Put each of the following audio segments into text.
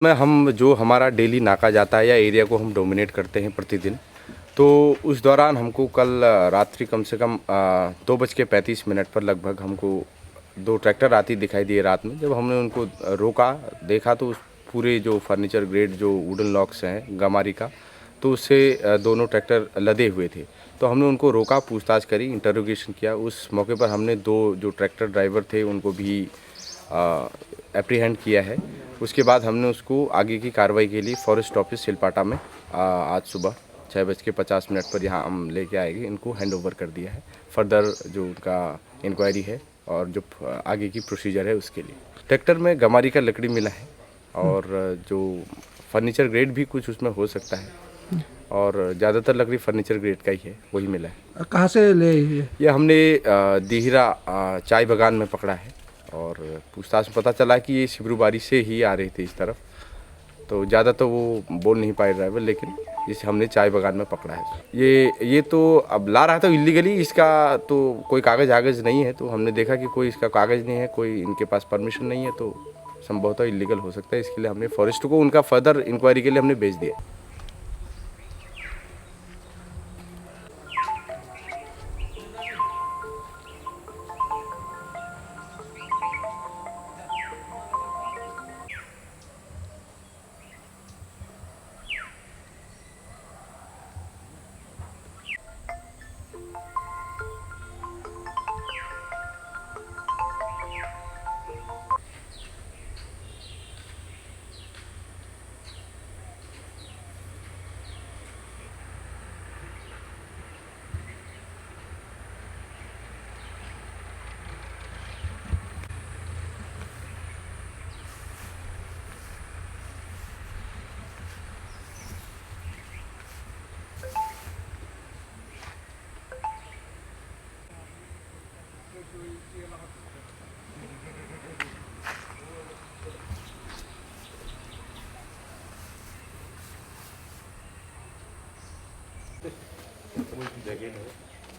में हम जो हमारा डेली नाका जाता है या एरिया को हम डोमिनेट करते हैं प्रतिदिन, तो उस दौरान हमको कल रात्रि कम से कम 2:35 पर लगभग हमको 2 ट्रैक्टर आती दिखाई दिए रात में। जब हमने उनको रोका, देखा तो उस पूरे जो फर्नीचर ग्रेड जो वुडन लॉक्स हैं गमारी का, तो उससे दोनों ट्रैक्टर लदे हुए थे। तो हमने उनको रोका, पूछताछ करी, इंटरोगेशन किया। उस मौके पर हमने 2 जो ट्रैक्टर ड्राइवर थे उनको भी एप्रीहेंड किया है। उसके बाद हमने उसको आगे की कार्रवाई के लिए फॉरेस्ट ऑफिस सिलपाटा में आज सुबह 6:50 पर यहाँ हम लेके आएंगे। इनको हैंड ओवर कर दिया है। फर्दर जो उनका इंक्वायरी है और जो आगे की प्रोसीजर है उसके लिए। ट्रैक्टर में गमारी का लकड़ी मिला है और जो फर्नीचर ग्रेड भी कुछ उसमें हो सकता है और ज़्यादातर लकड़ी फर्नीचर ग्रेड का ही है, वही मिला है। कहाँ से ले ये हमने देहरा चाय बागान में पकड़ा है और पूछताछ में पता चला कि ये सिब्रुबारी से ही आ रहे थे इस तरफ। तो ज़्यादा तो वो बोल नहीं पाए ड्राइवर, लेकिन इसे हमने चाय बागान में पकड़ा है। ये तो अब ला रहा था इलीगली, इसका तो कोई कागज़ आगज़ नहीं है। तो हमने देखा कि कोई इसका कागज़ नहीं है, कोई इनके पास परमिशन नहीं है, तो संभवतः इलीगल हो सकता है। इसके लिए हमने फॉरेस्ट को उनका फर्दर इंक्वायरी के लिए हमने भेज दिया।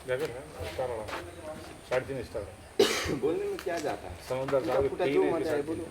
जगह है स्टार वाला 3.5 स्टार। बोलने में क्या जाता है, समुद्र का जो मजा है बोलो।